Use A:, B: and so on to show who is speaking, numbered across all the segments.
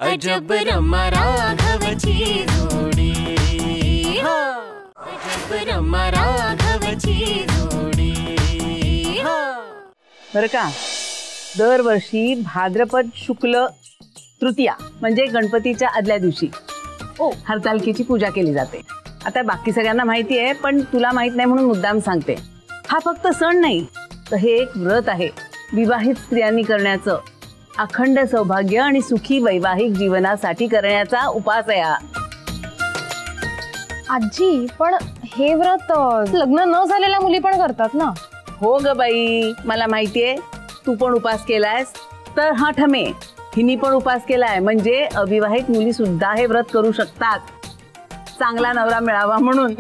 A: अजब रमा राघवची जोडी, अजब रमा राघवची जोडी।
B: बरं का, दरवर्षी भाद्रपद शुक्ल तृतीया म्हणजे गणपतीच्या आदल्या दिवशी हरतालिकेची पूजा केली जाते। आता बाकी सगळ्यांना माहिती आहे, पण तुला माहित नाही म्हणून मुद्दाम सांगते। हा फक्त सण नाही, तर हे एक व्रत आहे विवाहित स्त्रियांनी करण्याचं, अखंड सौभाग्य आणि सुखी वैवाहिक जीवनासाठी करण्याचा उपास आहे हा।
C: आजी, पण हे व्रत लग्न न झालेल्या मुली पण करतात ना?
B: हो ग बाई, मला माहितीये तू पण उपास केलायस, तर हा ठमे हिनी पण उपास केलाय, म्हणजे अविवाहित मुली सुद्धा हे व्रत करू शकतात, चांगला नवरा मिळावा म्हणून।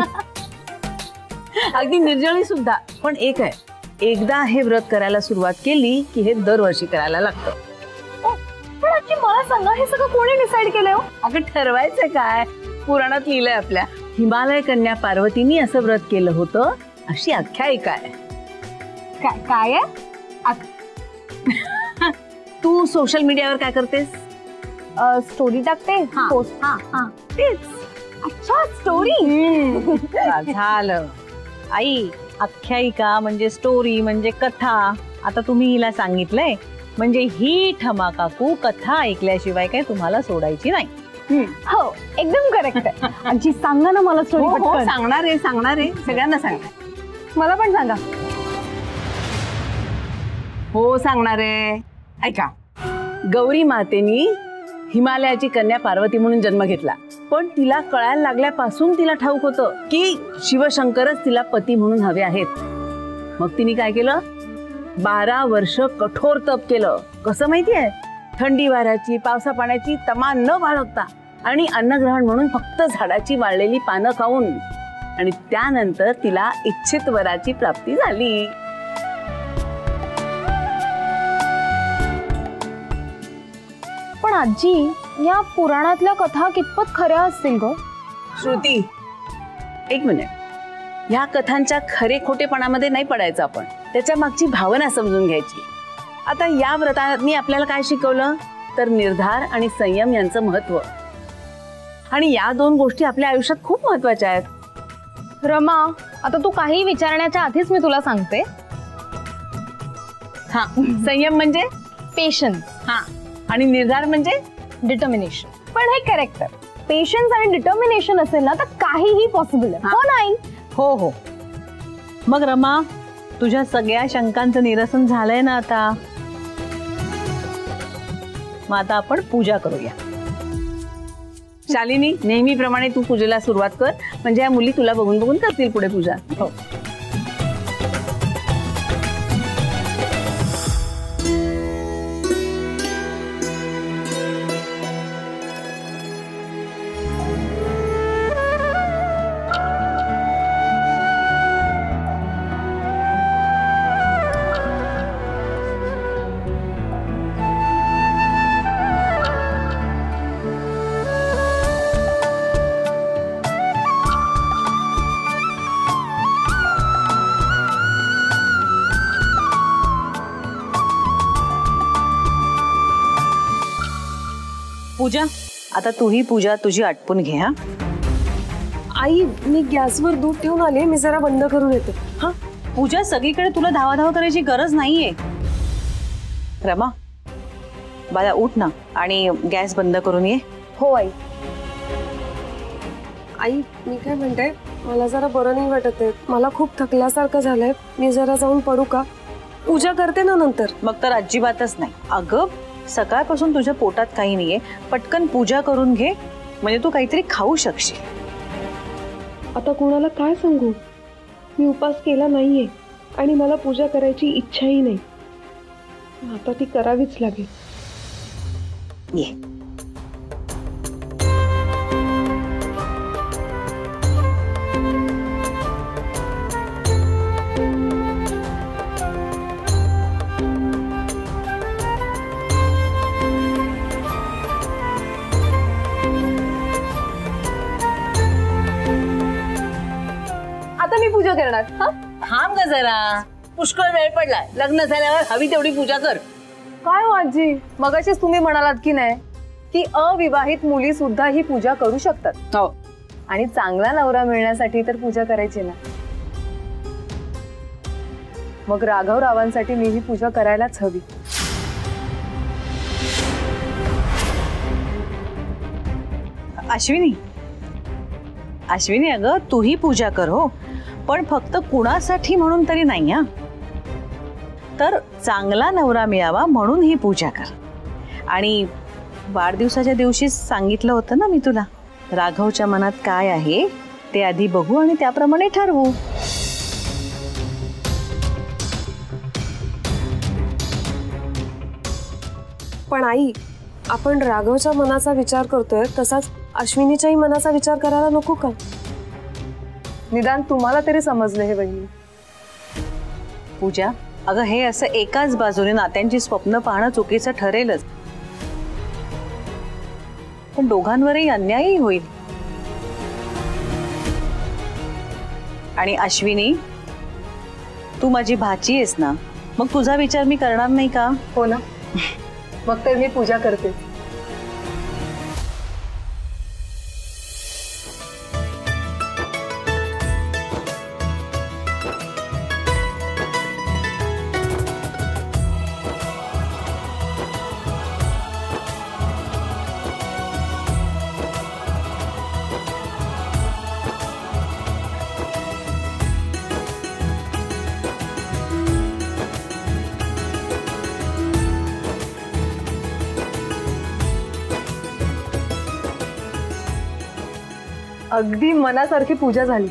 B: अगदी निर्जळी सुद्धा। पण एक आहे, एकदा हे व्रत करायला सुरुवात केली की हे दरवर्षी करायला लागतं।
C: पण आजी मला सांगा, हे सगळं कोणी डिसाइड केलंय?
B: अगं ठरवायचं काय, पुराणात लिहिलंय आपल्या। हिमालय कन्या पार्वतीनी असं व्रत केलं होतं अशी आख्यायिका आहे।
C: काय आहे?
B: तू सोशल मीडियावर काय करतेस?
C: स्टोरी टाकते, पोस्ट।
B: तेच।
C: अच्छा, स्टोरी।
D: झालं आई, आख्यायिका म्हणजे स्टोरी म्हणजे कथा। आता तुम्ही हिला सांगितलंय म्हणजे ही ठमा काकू कथा ऐकल्याशिवाय काय तुम्हाला सोडायची नाही।
C: हो, एकदम करेक्ट आहे। आजी सांगा ना मला स्टोरी।
B: हो, सांगणार आहे सगळ्यांना सांगणार।
C: मला पण सांगा।
B: हो सांगणार आहे। ऐका, गौरी मातेनी हिमालयाची कन्या पार्वती म्हणून जन्म घेतला, पण तिला कळायला लागल्यापासून तिला ठाऊक होतं की शिवशंकरच तिला पती म्हणून हवे आहेत। मग तिने काय केलं, 12 वर्ष कठोर तप केलं। कसं माहितीये, थंडी वाऱ्याची पावसा पाण्याची तमा न बाळगता आणि अन्नग्रहण म्हणून फक्त झाडाची वाळलेली पानं खाऊन, आणि त्यानंतर तिला इच्छित वराची प्राप्ती झाली।
C: पण आजी, या पुराणातल्या कथा कितपत खऱ्या असतील ग?
B: श्रुती, एक मिनिट, ह्या कथांच्या खरे खोटेपणामध्ये नाही पडायचं आपण, त्याच्या मागची भावना समजून घ्यायची। आता या व्रतांनी आपल्याला काय शिकवलं, तर निर्धार आणि संयम यांचं महत्व, आणि या दोन गोष्टी आपल्या आयुष्यात खूप महत्वाच्या आहेत।
C: रमा, आता तू काही विचारण्याच्या आधीच मी तुला सांगते,
B: हा, संयम म्हणजे
C: पेशन्स,
B: हा, आणि निर्धार म्हणजे
C: डिटर्मिनेशन। पण हे करेक्ट आहे, पेशन्स आणि डिटर्मिनेशन असेल ना तर काहीही पॉसिबल आहे, हो नाही?
D: हो हो। मग रमा, तुझ्या सगळ्या शंकांचं निरसन झालंय ना आता? मग आता आपण पूजा करूया।
B: शालिनी, नेहमीप्रमाणे तू पूजेला सुरुवात कर, म्हणजे या मुली तुला बघून बघून करतील पुढे पूजा। हो।
D: पूजा, आता तूही पूजा तुझी आटपून घे। हा
E: आई, मी गॅसवर दूध ठेवून आले, मी जरा बंद करून येते।
D: हा पूजा, सगळीकडे तुला धावाधाव करायची गरज नाहीये। रमा, बाळा उठ ना आणि गॅस बंद करून ये।
C: हो आई।
E: आई, मी काय म्हणते, मला जरा बरं नाही वाटत आहे, मला खूप थकल्यासारखं झालंय, मी जरा जाऊन पडू का? पूजा करते ना नंतर।
D: मग तर अजिबातच नाही। अगं, सकाळपासून तुझ्या पोटात काही नाहीये, पटकन पूजा करून घे, म्हणजे तू काहीतरी खाऊ शकशील।
E: आता कोणाला काय सांगू, मी उपास केला नाहीये आणि मला पूजा करायची इच्छाही नाही, आता ती करावीच लागेल।
D: ये।
C: पूजा करणार।
B: थांब ग जरा, पुष्कळ वेळ पडलाय, लग्न झाल्यावर हवी तेवढी पूजा कर।
C: काय हो आजी, मगाशीच तुम्ही म्हणालात की नाही की अविवाहित मुली सुद्धा ही पूजा करू शकतात.
B: हो.
C: आणि चांगला नवरा मिळण्यासाठी तर पूजा करायची ना. मग राघवरावांसाठी मी ही पूजा करायलाच हवी.
D: अश्विनी, अश्विनी अगं तूही पूजा कर हो, पण फक्त कुणासाठी म्हणून तरी नाही हा. तर चांगला नवरा मिळावा म्हणून ही पूजा कर. आणि वाढदिवसाच्या दिवशी सांगितलं होतं ना मी तुला, राघवच्या मनात काय आहे ते आधी बघू आणि त्याप्रमाणे ठरवू.
E: पण आई, आपण राघवच्या मनाचा विचार करतोय तसाच अश्विनीच्याही मनाचा विचार करायला नको का?
C: निदान तुम्हाला तरी समजलं हे बहिणी.
D: पूजा, अगं हे असं एकाच बाजूने नात्यांची स्वप्न पाहणं चुकीचं ठरेलच, पण दोघांवरही अन्यायही होईल. आणि अश्विनी, तू माझी भाची आहेस ना, मग तुझा विचार मी करणार नाही का?
C: हो ना, मग तर मी पूजा करते. अगदी मनासारखी पूजा झाली.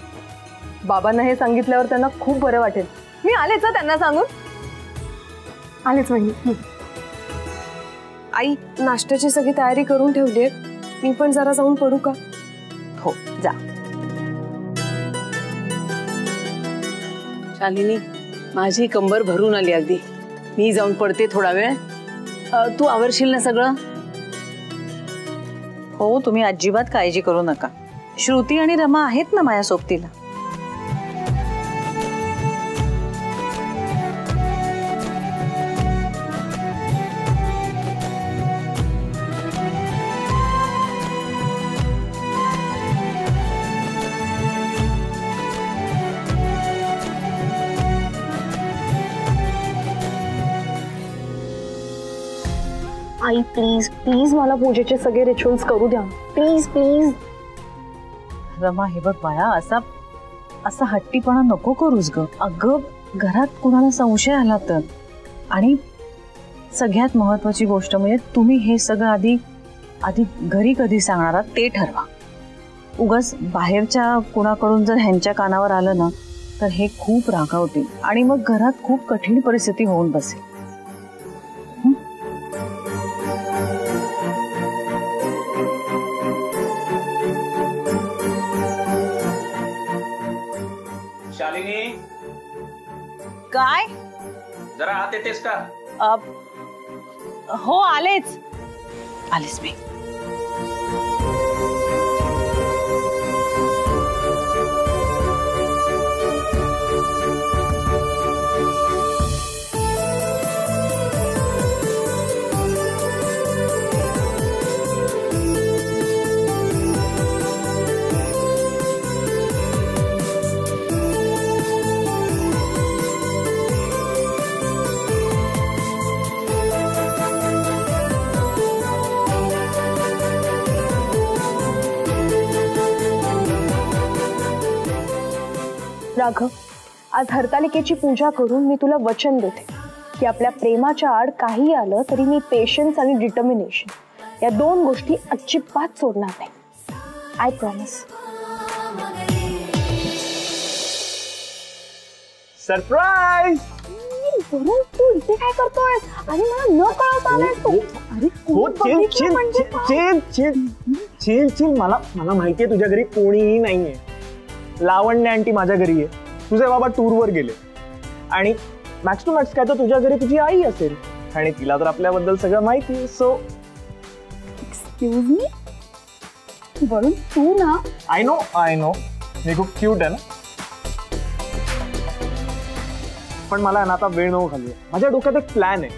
C: बाबांना हे सांगितल्यावर त्यांना खूप बरं वाटेल. मी आलेच त्यांना सांगून. आलेच बहिणी.
E: आई, नाश्त्याची सगळी तयारी करून ठेवली आहे. मी पण जरा जाऊन पडू का?
D: हो जा.
B: शालिनी, माझी कंबर भरून आली अगदी. मी जाऊन पडते थोडा वेळ. तू आवरशील ना सगळं?
D: हो, तुम्ही अजिबात काळजी करू नका. श्रुती आणि रमा आहेत ना माझ्या सोबतीला.
C: आई प्लीज प्लीज मला पूजेचे सगळे रिच्युअल्स करू द्या. Please please.
D: रमा, हे बघ बाळा, असा हट्टीपणा नको करूस ग. अगं घरात कुणाला संशय आला तर. आणि सगळ्यात महत्वाची गोष्ट म्हणजे तुम्ही हे सगळं आधी घरी कधी सांगणार आहात ते ठरवा. उगाच बाहेरच्या कुणाकडून जर ह्यांच्या कानावर आलं ना तर हे खूप रागावतील आणि मग घरात खूप कठीण परिस्थिती होऊन बसेल.
F: शालिनी,
D: काय?
F: जरा आत येतेस का?
D: हो, आलेच मी.
C: राघव, आज हरतालिकेची पूजा करून मी तुला वचन देते की आपल्या प्रेमाच्या आड काही आलं तरी मी पेशन्स आणि डिटर्मिनेशन या दोन गोष्टी अजिबात सोडणार नाही. I promise.
G: सरप्राईज.
C: वरून तू इथे काय करतोय आणि मला न कळवता आलाय तू? अरे खूप बघितलं म्हणजे काय?
G: चिल. मला माहितीये तुझ्या घरी कोणीही नाहीये. लावण्य आंटी माझ्या घरी आहे. तुझे बाबा टूरवर गेले आणि मॅक्स टू मॅक्स काय तर तुझ्या घरी तुझी आई असेल आणि तिला तर आपल्याबद्दल सगळं माहिती आहे. सो
C: एक्सक्यूज मी, वरून तू ना.
G: आय नो मी खूप क्यूट आहे ना, पण मला ना आता वेळ नको घालूया. माझ्या डोक्यात एक प्लॅन आहे.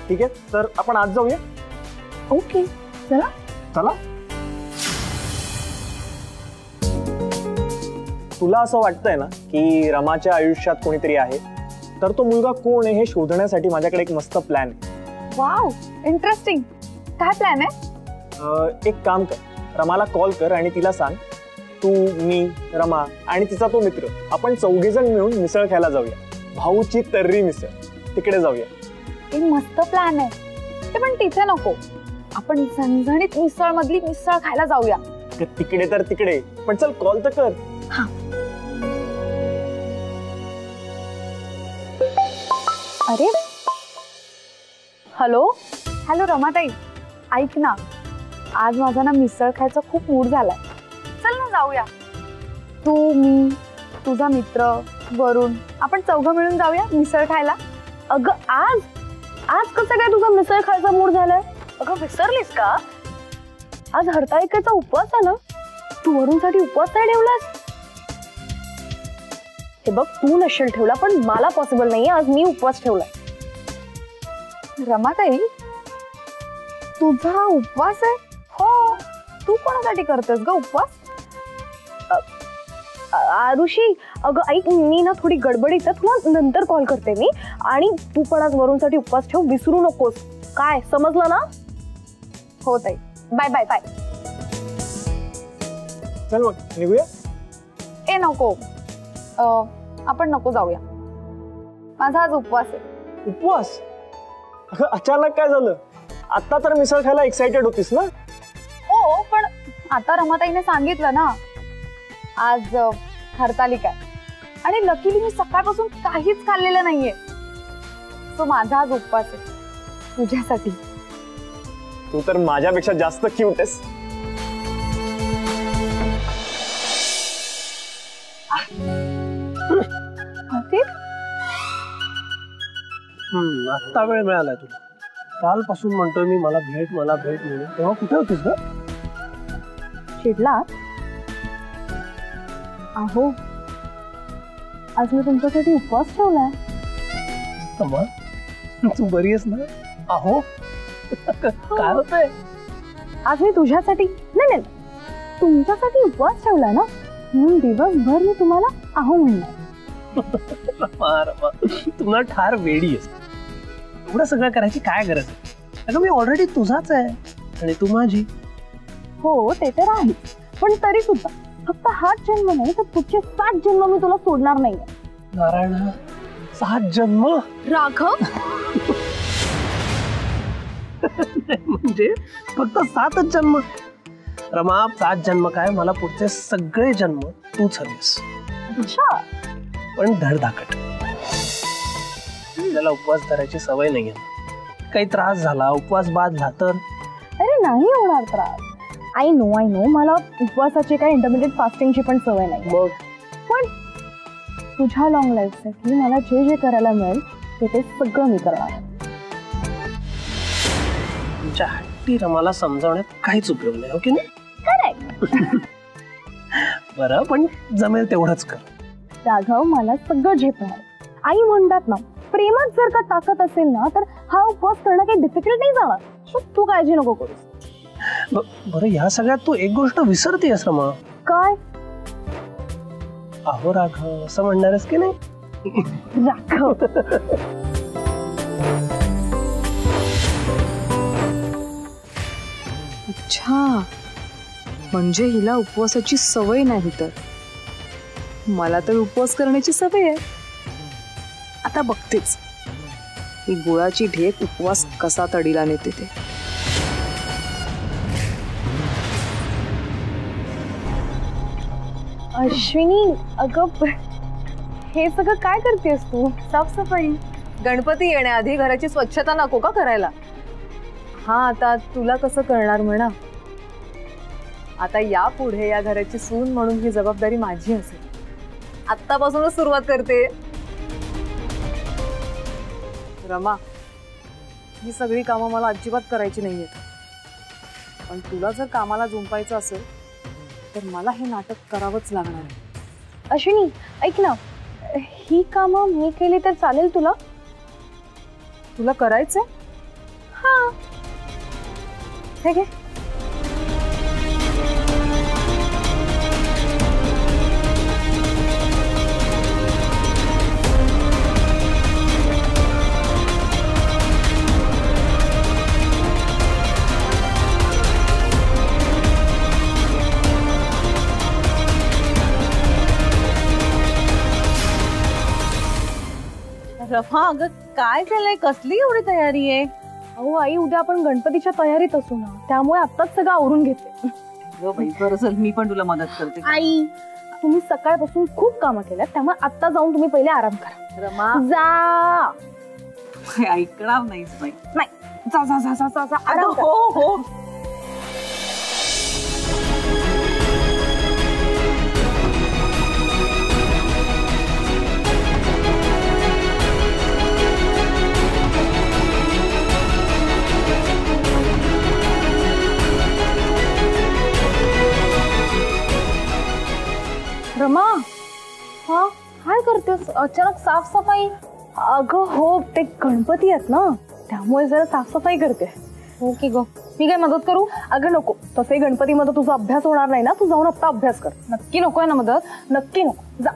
G: ठीक आहे, तर आपण आज जाऊया.
C: ओके चला.
G: चला. तुला असं वाटतंय ना की रमाच्या आयुष्यात कोणीतरी आहे, तर तो मुलगा कोण आहे हे शोधण्यासाठी माझ्याकडे एक मस्त प्लॅन आहे.
C: Wow, interesting. काय प्लॅन आहे?
G: एक काम कर, रमाला कॉल कर आणि तिला सांग तू, मी, रमा आणि तिचा तो मित्र आपण 4 जण मिळून मिसळ खायला जाऊया. भाऊची तर्री मिसळ, तिकडे जाऊया.
C: एक मस्त प्लॅन आहे. ते पण तिथे नको, आपण झणझणीत मिसळ मधली मिसळ खायला जाऊया.
G: तिकडे तर तिकडे, पण चल कॉल तर कर.
C: अरे हॅलो हॅलो रमाताई, ऐक ना, आज माझा ना मिसळ खायचा खूप मूड झालाय. चल ना जाऊया. तू, मी, तुझा मित्र, वरुण, आपण 4 मिळून जाऊया मिसळ खायला. अगं आज आज कसं काय तुझा मिसळ खायचा मूड झालाय? अगं विसरलीस का? आज हरताळिकेचा उपवास आहे ना. तू वरुणसाठी उपवास नाही ठेवलास? हे बघ, तू नसेल ठेवला पण मला पॉसिबल नाहीये. आज मी उपवास ठेवलाय. रमाताई, तुझा उपवास आहे? हो. तू कोणासाठी करतेस ग उपवास? आरुषी, अगं ऐक, मी ना थोडी गडबडीत आहे, तुला नंतर कॉल करते मी. आणि तू पण आज वरुणसाठी उपवास ठेव, विसरू नकोस. काय समजलं ना? हो ताई, बाय बाय बाय.
G: चल मग निघूया.
C: ए नको, आपण नको जाऊया. माझा आज उपवास आहे.
G: उपवास? अगं अचानक काय झालं? आता तर मिसळ खायला एक्साइटेड होतीस ना?
C: हो, पण आता रमाताईने सांगितलं ना आज हरतालिका आहे आणि लकीली मी सकाळपासून काहीच खाल्लेलं नाहीये. सो माझा आज उपवास आहे तुझ्यासाठी.
G: तू तर माझ्यापेक्षा जास्त क्यूट आहेस.
H: आत्ता वेळ मिळालाय तुला. कालपासून म्हणतोय मी मला भेट म्हणून. तेव्हा कुठे होतीस ग?
C: चिडला? अहो, आज मी तुमच्यासाठी उपवास ठेवलाय.
H: तू बरी आहेस ना? अहो काय होतंय?
C: आज मी तुझ्यासाठी नाही तुमच्यासाठी उपवास ठेवला ना, म्हणून दिवसभर मी तुम्हाला अहो म्हणणार.
H: तुला ठार वेडी आहेस. एवढं सगळं करायची काय गरज आहे? अगं मी ऑलरेडी तुझाच आहे आणि तू माझी.
C: हो ते तर आहे, पण तरी सुद्धा फक्त हाच जन्म नाही तर पुढचे 7 जन्म मी तुला सोडणार नाही.
H: नारायण, 7 जन्म?
C: राघव,
H: म्हणजे फक्त 7च जन्म? रमा, 7 जन्म काय, मला पुढचे सगळे जन्म तूच हवीस.
C: अच्छा.
H: पण धडधाकट. त्याला उपवास करायची सवय नाहीये. काही त्रास झाला, उपवास बाद झाला तर?
C: अरे नाही होणार त्रास. आय नो मला उपवासाची काय इंटरमिडिएट फास्टिंगची पण सवय नाही.
H: मग
C: पण तुझ्या लॉंग लाईफसाठी मला जे जे करायला मिळेल ते सगळं मी करणार.
H: तुमच्या हट्टी रमाला समजावण्यात काहीच उपयोग नाही, ओके ना?
C: करेक्ट.
H: बरं, पण जमेल तेवढंच कर.
C: राघव, मला सगळं झेपणार. आई म्हणतात ना, प्रेमात जर का ताकद असेल ना तर हा उपवास करणं काही डिफिकल्ट नाही जाणार. तू काळजी नको करूस.
H: बरं, या सगळ्यात तू एक गोष्ट विसरतेस रमा.
C: काय?
H: अहो राघव असं म्हणणारच की नाही?
C: राघव,
E: अच्छा, म्हणजे हिला उपवासाची सवय नाही. तर मला तर उपवास करण्याची सवय आहे. आता बघतेच ही गुळाची ढेक उपवास कसा तडीला नेते ते.
C: अश्विनी, अगं हे सगळं काय करतेस तू? साफसफाई.
E: गणपती येण्याआधी घराची स्वच्छता नको का करायला? हा, आता तुला कसं करणार म्हणा. आता यापुढे या घराची सून म्हणून ही जबाबदारी माझी असेल. आत्तापासूनच सुरुवात करते. रमा, ही सगळी कामं मला अजिबात करायची नाहीयेत. पण तुला जर कामाला जुंपायचं असेल तर मला हे नाटक करावंच लागणार आहे.
C: अश्विनी ऐक ना, ही कामं मी केली तर चालेल तुला?
E: तुला करायचंय?
C: हा, ठीक आहे.
D: रमा अगं काय झालंय, कसली एवढी तयारी आहे?
C: अहो आई, उद्या आपण गणपतीच्या तयारीत असू ना, त्यामुळे आत्ताच सगळं आवरून घेते.
D: बरं चल, मी पण तुला मदत करते.
C: आई, तुम्ही सकाळपासून खूप कामं केल्यात, त्यामुळे आत्ता जाऊन तुम्ही पहिले आराम करा.
D: रमा
C: जा.
D: ऐकणार नाहीस बाई.
C: नाही, जा जा जा जा जा जा, आराम करा.
D: हो हो.
C: रमा, हा काय करतेस अचानक साफसफाई? अगं हो, ते गणपती आहेत ना, त्यामुळे जरा साफसफाई करते. हो की गो, मी काय मदत करू? अगं नको, तसंही गणपतीमध्ये तुझा अभ्यास होणार नाही ना, तू जाऊन आत्ता अभ्यास कर. नक्की नको आहे ना मदत? नक्की नको, जा.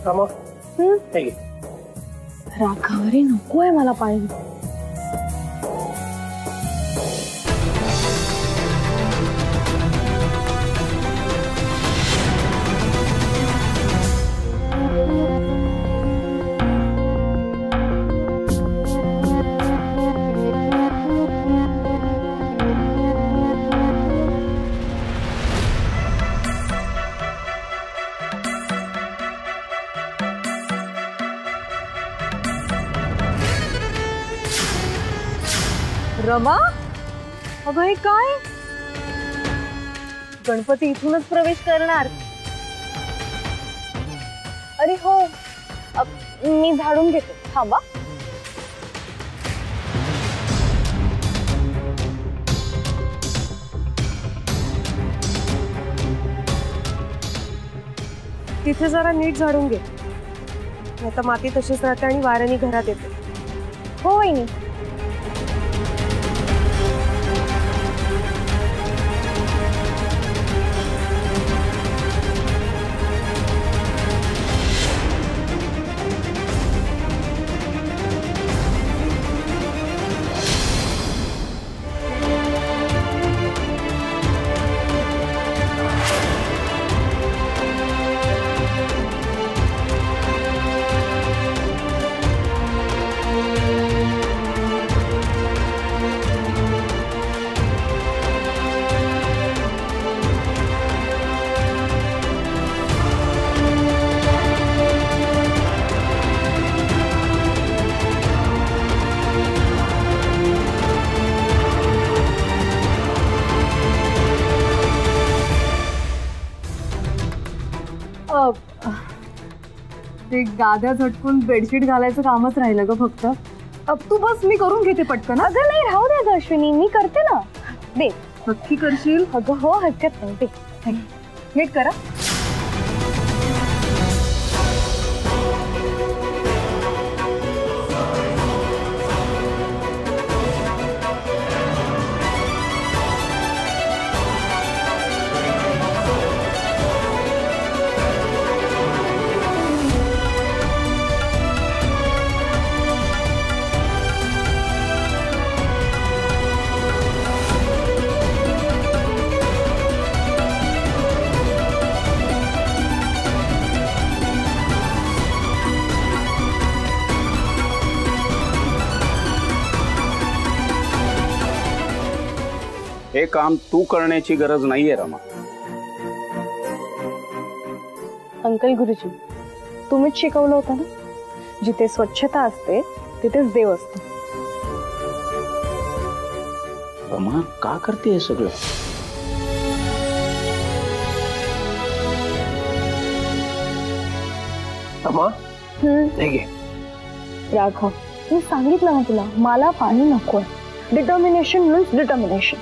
H: रमा, हे घे.
C: राघव रे, नको आहे मला पाणी.
D: रमा अगं हे काय?
C: गणपती इथूनच प्रवेश करणार. अरे हो, मी झाडून घेते, थांबा.
E: तिथे जरा नीट झाडून घे, आता माती तशीच राहते आणि वाऱ्याने घरात येते.
C: हो वहिनी.
E: ते गाद्या झटकून बेडशीट घालायचं कामच राहिलं ग फक्त. तू बस, मी करून घेते पटकन.
C: अगं नाही, राहू दे अश्विनी, मी करते ना. दे.
E: नक्की करशील?
C: अगं हो, हरकत नाही. दे,
E: नीट करा.
F: हे काम तू करण्याची गरज नाहीये रमा.
C: अंकल गुरुजी, तुम्हीच शिकवलं होतं ना, जिथे स्वच्छता असते तिथेच देव असतो.
F: रमा का करते हे सगळं?
H: रमा, हे घे.
C: राघव, मी सांगितलं ना तुला, मला पाणी नकोय. Determination means determination.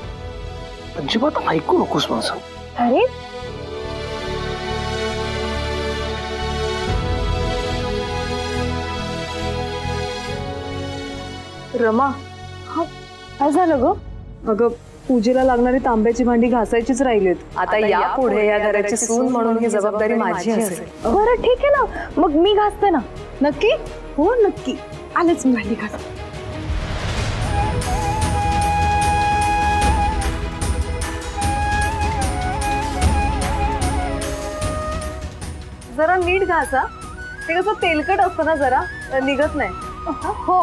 H: अजिबात ऐकू नकोस माझं.
C: अरे
E: रमा,
C: हा काय झालं ग?
E: अगं पूजेला लागणारी तांब्याची भांडी घासायचीच राहिलीत. आता यापुढे या घराची सून म्हणून ही जबाबदारी माझी असेल.
C: बरं ठीक आहे ना, मग मी घासते ना.
E: नक्की? हो नक्की, आलेच मी भांडी घास. जरा नीट घासा.
C: ते कसं तेलकट असतं ना जरा निघत नाही. हो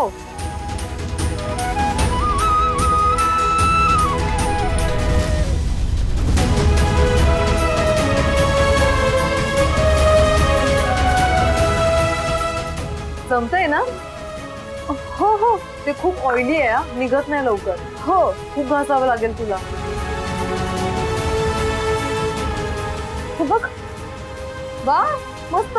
C: जमतंय ना. हो हो ते खूप ऑइली आहे हा, निघत नाही लवकर. हो खूप घासावं लागेल तुला. हे बघ वा मस्त.